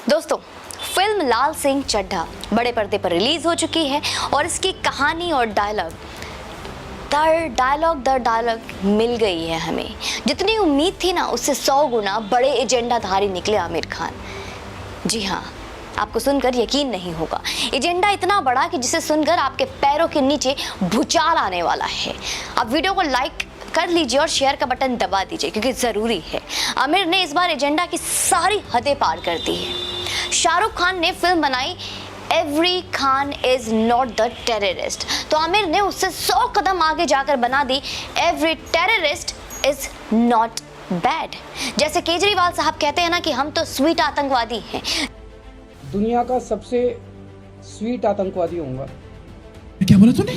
दोस्तों, फिल्म लाल सिंह चड्ढा बड़े पर्दे पर रिलीज हो चुकी है और इसकी कहानी और डायलॉग दर डायलॉग मिल गई है हमें। जितनी उम्मीद थी ना, उससे 100 गुना बड़े एजेंडाधारी निकले आमिर खान। जी हाँ, आपको सुनकर यकीन नहीं होगा, एजेंडा इतना बड़ा कि जिसे सुनकर आपके पैरों के नीचे भूचाल आने वाला है। आप वीडियो को लाइक कर लीजिए और शेयर का बटन दबा दीजिए, क्योंकि ज़रूरी है। आमिर ने इस बार एजेंडा की सारी हदें पार कर दी है। शाहरुख खान ने फिल्म बनाई every Khan is not the terrorist, तो आमिर ने उससे 100 कदम आगे जाकर बना दी every terrorist is not bad. जैसे केजरीवाल साहब कहते हैं ना कि हम तो स्वीट आतंकवादी हैं, दुनिया का सबसे स्वीट आतंकवादी होऊंगा। क्या बोला तूने?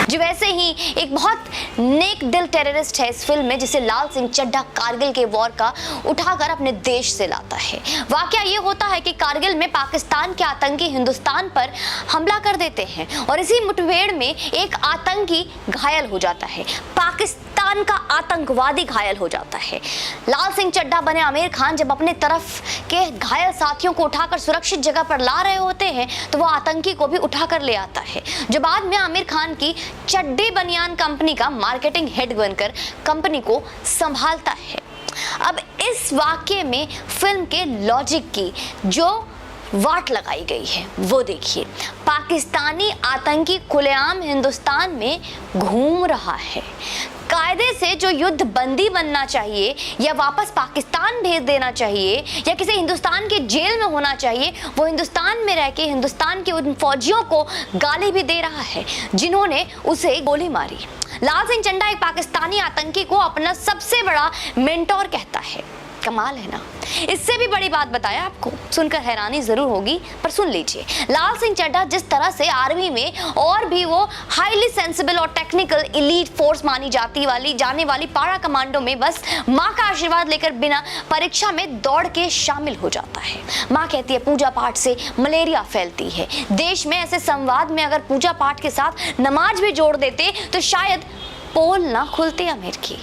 जो वैसे ही एक बहुत नेक दिल टेररिस्ट है इस फिल्म में, जिसे लाल सिंह चड्ढा कारगिल के वॉर का उठाकर अपने देश से लाता है। वाकया ये होता है कि कारगिल में पाकिस्तान के आतंकी हिंदुस्तान पर हमला कर देते हैं और इसी मुठभेड़ में एक आतंकी घायल हो जाता है, पाकिस्तान का आतंकवादी घायल हो जाता है। लाल सिंह चड्ढा बने आमिर खान जब अपने तरफ के घायल साथियों को उठाकर सुरक्षित जगह पर ला रहे होते हैं, तो वो आतंकी को भी उठाकर ले आता है, जो बाद में आमिर खान की चड्डी बनियान कंपनी का मार्केटिंग हेड बनकर कंपनी को संभालता है। अब इस वाक्य में फिल्म के लॉजिक की जो वाट लगाई गई है वो देखिए। पाकिस्तानी आतंकी खुलेआम हिंदुस्तान में घूम रहा है। कायदे से जो युद्ध बंदी बनना चाहिए या वापस पाकिस्तान भेज देना चाहिए या किसी हिंदुस्तान के जेल में होना चाहिए, वो हिंदुस्तान में रह के हिंदुस्तान के उन फौजियों को गाली भी दे रहा है जिन्होंने उसे गोली मारी। लाल सिंह चड्ढा एक पाकिस्तानी आतंकी को अपना सबसे बड़ा मेंटोर कहता है। कमाल है ना। इससे भी बड़ी बात बताया आपको, सुनकर हैरानी जरूर होगी, पर सुन लीजिए। लाल सिंह चड्ढा जिस तरह से आर्मी में और भी वो हाईली सेंसिबल और टेक्निकल इलीट फोर्स मानी जाने वाली पारा कमांडो में बस माँ का आशीर्वाद लेकर बिना परीक्षा में दौड़ के शामिल हो जाता है। माँ कहती है पूजा पाठ से मलेरिया फैलती है। देश में ऐसे संवाद में अगर पूजा पाठ के साथ नमाज भी जोड़ देते तो शायद पोल ना खुलते आमिर की।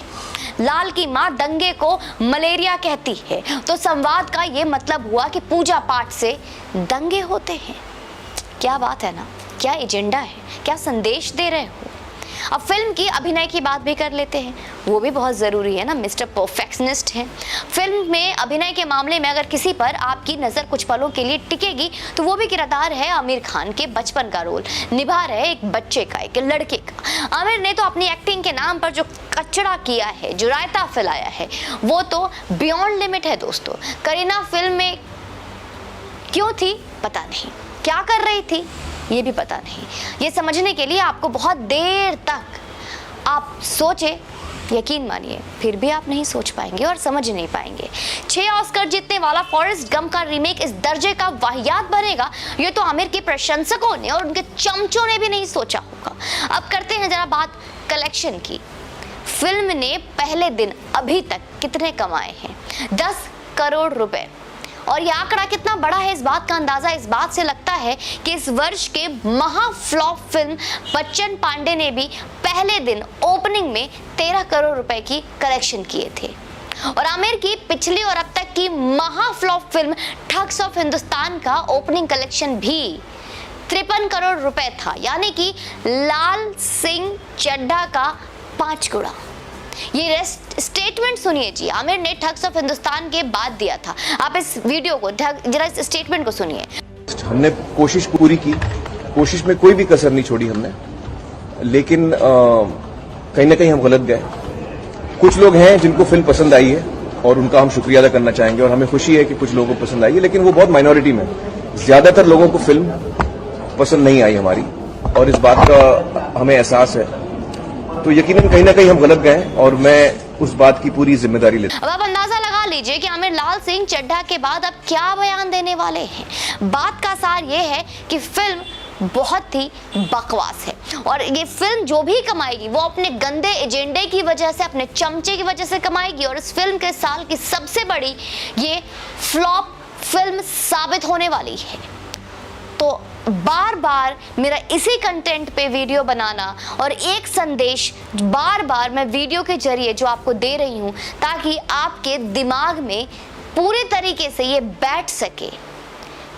लाल की माँ दंगे को मलेरिया कहती है, तो संवाद का ये मतलब हुआ कि पूजा पाठ से दंगे होते हैं। क्या बात है ना, क्या एजेंडा है, क्या संदेश दे रहे हो। अब फिल्म की अभिनय की बात भी कर लेते हैं, वो भी बहुत ज़रूरी है ना। मिस्टर परफेक्शनिस्ट है। फिल्म में अभिनय के मामले में अगर किसी पर आपकी नज़र कुछ पलों के लिए टिकेगी तो वो भी किरदार है आमिर खान के। बचपन का रोल निभा रहे एक बच्चे का, एक लड़के का। आमिर ने तो अपनी एक्टिंग के नाम पर जो कचड़ा किया है, जो रायता फैलाया है, वो तो बियॉन्ड लिमिट है दोस्तों। करीना फिल्म में क्यों थी पता नहीं, क्या कर रही थी ये भी पता नहीं। ये समझने के लिए आपको बहुत देर तक आप सोचे, यकीन मानिए फिर भी आप नहीं सोच पाएंगे और समझ नहीं पाएंगे। 6 ऑस्कर जीतने वाला फॉरेस्ट गंप का रीमेक इस दर्जे का वाहियात बनेगा, ये तो आमिर के प्रशंसकों ने और उनके चमचों ने भी नहीं सोचा होगा। अब करते हैं जरा बात कलेक्शन की। फिल्म ने पहले दिन अभी तक कितने कमाए हैं? 10 करोड़ रुपए। और यह आंकड़ा कितना बड़ा है, इस बात का अंदाजा इस बात से लगता है कि इस वर्ष के महा फ्लॉप फिल्म बच्चन पांडे ने भी पहले दिन ओपनिंग में 13 करोड़ रुपए की कलेक्शन किए थे। और आमिर की पिछली और अब तक की महा flop film thugs of Hindustan का ओपनिंग कलेक्शन भी 53 करोड़ रुपए था, यानी कि लाल सिंह चड्ढा का 5 गुना। ये स्टेटमेंट सुनिए जी, आमिर ने ठग्स ऑफ हिंदुस्तान के बाद दिया था। आप इस वीडियो को जरा इस स्टेटमेंट को सुनिए। हमने कोशिश पूरी की, कोशिश में कोई भी कसर नहीं छोड़ी हमने, लेकिन कहीं ना कहीं हम गलत गए। कुछ लोग हैं जिनको फिल्म पसंद आई है और उनका हम शुक्रिया अदा करना चाहेंगे और हमें खुशी है कि कुछ लोगों को पसंद आई है, लेकिन वो बहुत माइनॉरिटी में। ज्यादातर लोगों को फिल्म पसंद नहीं आई हमारी, और इस बात का हमें एहसास है। तो यकीनन कहीं ना कहीं हम गलत गए और मैं उस बात की पूरी जिम्मेदारी लेता हूं। अब आप अंदाजा लगा लीजिए कि आमिर लाल सिंह चड्ढा के बाद अब क्या बयान देने वाले हैं। बात का सार ये है कि फिल्म बहुत ही बकवास है और ये फिल्म जो भी कमाएगी वो अपने गंदे एजेंडे की वजह से, अपने चमचे की वजह से कमाएगी। और इस फिल्म के साल की सबसे बड़ी ये फ्लॉप फिल्म साबित होने वाली है। तो बार बार मेरा इसी कंटेंट पे वीडियो बनाना और एक संदेश बार बार मैं वीडियो के जरिए जो आपको दे रही हूँ, ताकि आपके दिमाग में पूरे तरीके से ये बैठ सके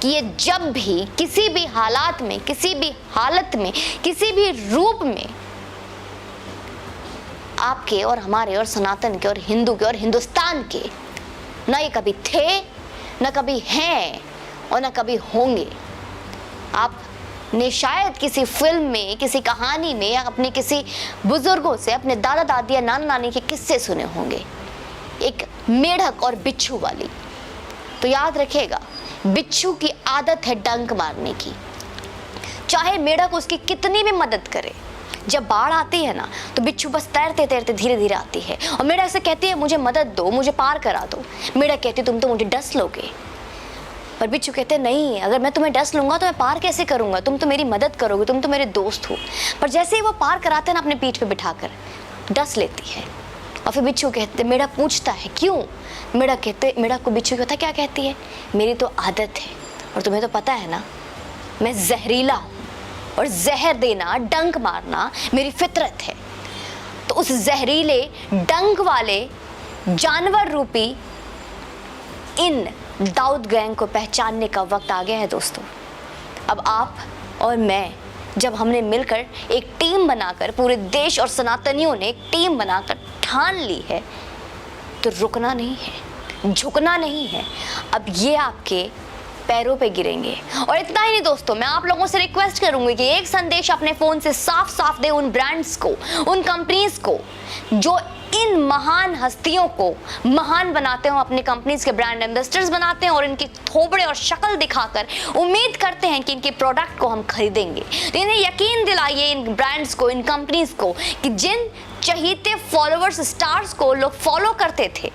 कि ये जब भी किसी भी हालात में, किसी भी हालत में, किसी भी रूप में आपके और हमारे और सनातन के और हिंदू के और हिंदुस्तान के ना ये कभी थे, ना कभी हैं और ना कभी होंगे। आपने शायद किसी फिल्म में, किसी कहानी में या अपने किसी बुजुर्गों से, अपने दादा दादी या नाना नानी के किस्से सुने होंगे, एक मेढक और बिच्छू वाली। तो याद रखिएगा, बिच्छू की आदत है डंक मारने की, चाहे मेढक उसकी कितनी भी मदद करे। जब बाढ़ आती है ना, तो बिच्छू बस तैरते तैरते धीरे धीरे आती है और मेढक से कहती है मुझे मदद दो, मुझे पार करा दो। मेढक कहती है तुम तो मुझे डस लोगे। पर बिच्छू कहते नहीं, अगर मैं तुम्हें डस लूंगा तो मैं पार कैसे करूंगा, तुम तो मेरी मदद करोगे, तुम तो मेरे दोस्त हो। पर जैसे ही वो पार कराते हैं ना, अपने पीठ पे बिठाकर डस लेती है। और फिर बिच्छू कहते, मेढक पूछता है क्यों? मेढक को बिच्छू कहता क्या कहती है, मेरी तो आदत है और तुम्हें तो पता है ना मैं जहरीला हूं और जहर देना, डंक मारना मेरी फितरत है। तो उस जहरीले डंक वाले जानवर रूपी इन दाऊद गैंग को पहचानने का वक्त आ गया है दोस्तों। अब आप और मैं, जब हमने मिलकर एक टीम बनाकर, पूरे देश और सनातनियों ने एक टीम बनाकर ठान ली है, तो रुकना नहीं है, झुकना नहीं है। अब ये आपके पैरों पे गिरेंगे। और इतना ही नहीं दोस्तों, मैं आप लोगों से रिक्वेस्ट करूंगी कि एक संदेश अपने फोन से साफ साफ दे उन ब्रांड्स को, उन कंपनीज को जो इन महान हस्तियों को महान बनाते हो, अपनी कंपनीज के ब्रांड एम्बेसडर्स बनाते हैं और इनकी थोबड़े और शक्ल दिखाकर उम्मीद करते हैं कि इनके प्रोडक्ट को हम खरीदेंगे। तो इन्हें यकीन दिलाइए, इन ब्रांड्स को, इन कंपनीज को, कि जिन चहीते फॉलोअर्स, स्टार्स को लोग फॉलो करते थे,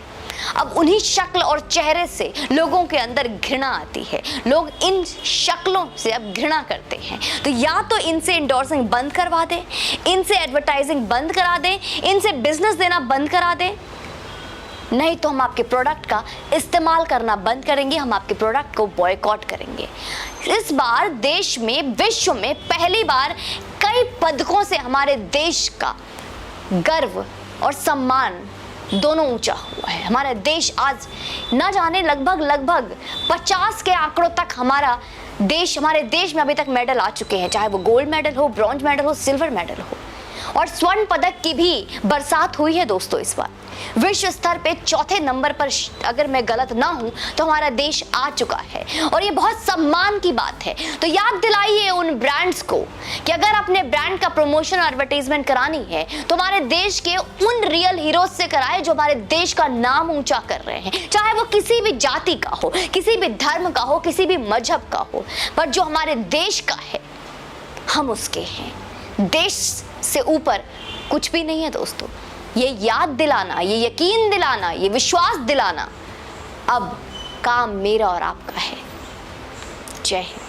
अब उन्हीं शक्ल और चेहरे से लोगों के अंदर घृणा आती है। लोग इन शक्लों से अब घृणा करते हैं। तो या तो इनसे इंडोर्सिंग बंद करवा दें, इनसे एडवर्टाइजिंग बंद करा दें, इनसे बिजनेस देना बंद करा दें, नहीं तो हम आपके प्रोडक्ट का इस्तेमाल करना बंद करेंगे, हम आपके प्रोडक्ट को बॉयकॉट करेंगे। इस बार देश में, विश्व में पहली बार कई पदकों से हमारे देश का गर्व और सम्मान दोनों ऊंचा हुआ है। हमारा देश आज न जाने लगभग 50 के आंकड़ों तक हमारे देश में अभी तक मेडल आ चुके हैं, चाहे वो गोल्ड मेडल हो, ब्रॉन्ज मेडल हो, सिल्वर मेडल हो, और स्वर्ण पदक की भी बरसात हुई है दोस्तों। इस बार विश्व स्तर पे चौथे नंबर पर, अगर मैं गलत ना हूं तो हमारा देश आ चुका है और ये बहुत सम्मान की बात है। तो याद दिलाइए उन ब्रांड्स को कि अगर अपने ब्रांड का प्रमोशन और एडवर्टाइजमेंट करानी है तो हमारे देश के उन रियल हीरोज से कराए जो हमारे देश का नाम ऊंचा कर रहे हैं, चाहे वो किसी भी जाति का हो, किसी भी धर्म का हो, किसी भी मजहब का हो, पर जो हमारे देश का है हम उसके हैं। देश से ऊपर कुछ भी नहीं है दोस्तों। ये याद दिलाना, ये यकीन दिलाना, ये विश्वास दिलाना अब काम मेरा और आपका है। जय हिंद।